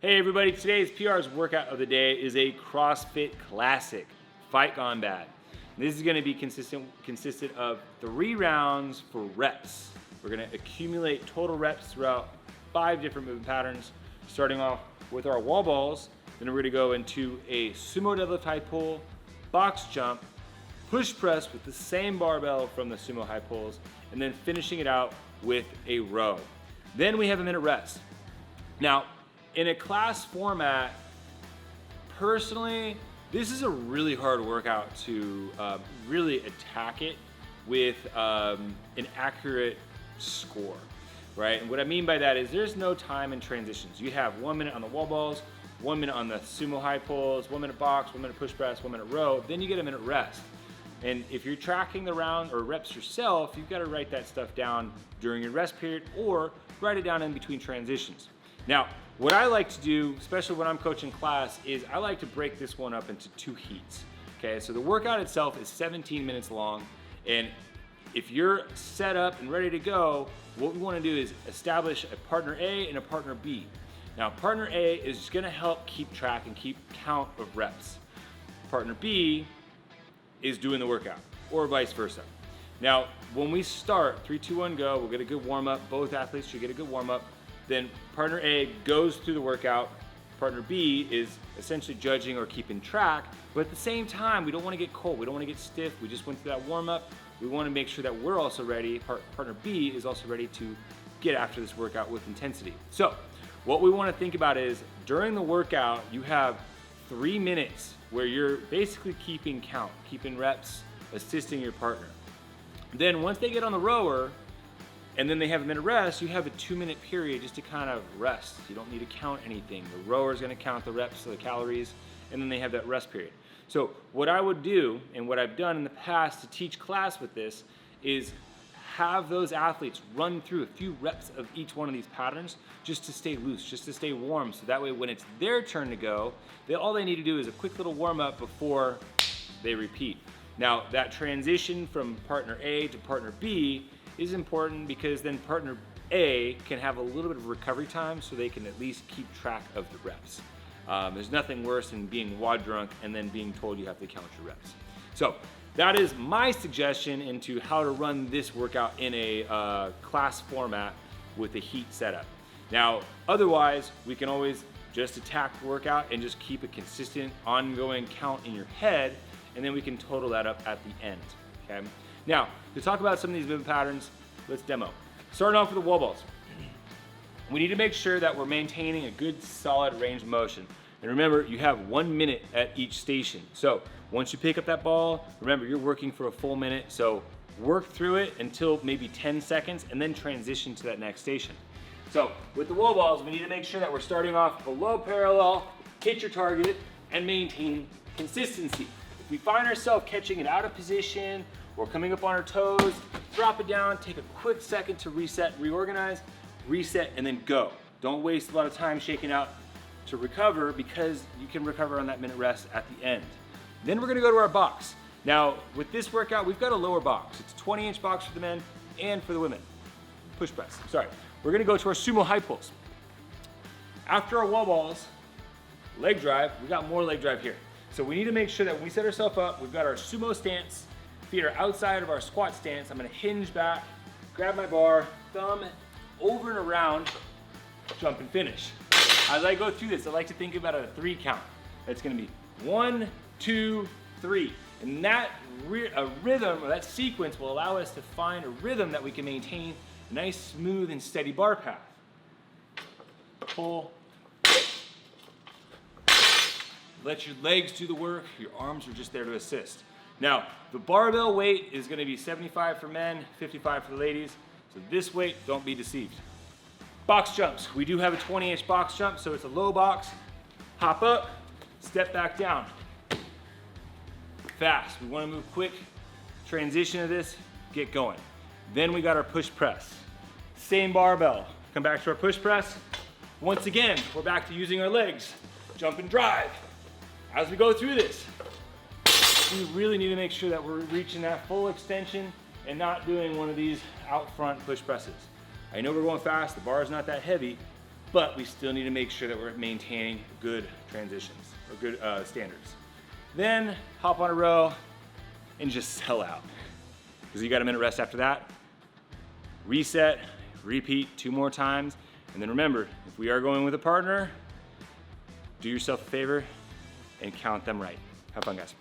Hey everybody, today's PR's workout of the day is a CrossFit classic, Fight Gone Bad. This is gonna be consisted of 3 rounds for reps. We're gonna accumulate total reps throughout 5 different movement patterns, starting off with our wall balls, then we're gonna go into a sumo deadlift high pull, box jump, push press with the same barbell from the sumo high pulls, and then finishing it out with a row. Then we have a minute rest. Now, in a class format, personally, this is a really hard workout to really attack it with an accurate score, right? And what I mean by that is there's no time in transitions. You have 1 minute on the wall balls, 1 minute on the sumo high pulls, 1 minute box, 1 minute push press, 1 minute row, then you get a minute rest. And if you're tracking the round or reps yourself, you've got to write that stuff down during your rest period or write it down in between transitions. Now, what I like to do, especially when I'm coaching class, is I like to break this one up into 2 heats. Okay, so the workout itself is 17 minutes long, and if you're set up and ready to go, what we want to do is establish a partner A and a partner B. Now, partner A is going to help keep track and keep count of reps. Partner B is doing the workout, or vice versa. Now, when we start, 3, 2, 1, go, we'll get a good warm up. Both athletes should get a good warm up. Then partner A goes through the workout. Partner B is essentially judging or keeping track, but at the same time, we don't want to get cold. We don't want to get stiff. We just went through that warm up. We want to make sure that we're also ready. Partner B is also ready to get after this workout with intensity. So what we want to think about is during the workout, you have 3 minutes where you're basically keeping count, keeping reps, assisting your partner. Then once they get on the rower, and then they have a minute rest, you have a 2-minute period just to kind of rest. You don't need to count anything. The rower is gonna count the reps, the calories, and then they have that rest period. So what I would do, and what I've done in the past to teach class with this, is have those athletes run through a few reps of each one of these patterns just to stay loose, just to stay warm. So that way when it's their turn to go, all they need to do is a quick little warm up before they repeat. Now that transition from partner A to partner B is important because then partner A can have a little bit of recovery time so they can at least keep track of the reps. There's nothing worse than being WOD drunk and then being told you have to count your reps. So that is my suggestion into how to run this workout in a class format with a heat setup. Now, otherwise, we can always just attack the workout and just keep a consistent ongoing count in your head, and then we can total that up at the end, okay? Now, to talk about some of these movement patterns, let's demo. Starting off with the wall balls. We need to make sure that we're maintaining a good solid range of motion. And remember, you have 1 minute at each station. So once you pick up that ball, remember you're working for a full minute, so work through it until maybe 10 seconds and then transition to that next station. So with the wall balls, we need to make sure that we're starting off below parallel, hit your target, and maintain consistency. If we find ourselves catching it out of position, or coming up on our toes, drop it down, take a quick second to reset, reorganize, reset, and then go. Don't waste a lot of time shaking out to recover because you can recover on that minute rest at the end. Then we're gonna go to our box. Now, with this workout, we've got a lower box. It's a 20-inch box for the men and for the women. Push press, sorry. We're gonna go to our sumo high pulls. After our wall balls, leg drive, we got more leg drive here. So we need to make sure that when we set ourselves up, we've got our sumo stance, feet are outside of our squat stance. I'm gonna hinge back, grab my bar, thumb over and around, jump and finish. As I go through this, I like to think about a 3 count. It's gonna be 1, 2, 3. And that rhythm, or that sequence, will allow us to find a rhythm that we can maintain a nice, smooth, and steady bar path. Pull. Let your legs do the work. Your arms are just there to assist. Now, the barbell weight is gonna be 75 for men, 55 for the ladies. So this weight, don't be deceived. Box jumps. We do have a 20-inch box jump, so it's a low box. Hop up, step back down. Fast. We wanna move quick. Transition to this, get going. Then we got our push press. Same barbell. Come back to our push press. Once again, we're back to using our legs. Jump and drive. As we go through this, we really need to make sure that we're reaching that full extension and not doing one of these out front push presses. I know we're going fast, the bar is not that heavy, but we still need to make sure that we're maintaining good transitions or good standards. Then hop on a row and just sell out. Because you got a minute rest after that. Reset, repeat 2 more times. And then remember, if we are going with a partner, do yourself a favor and count them right. Have fun, guys.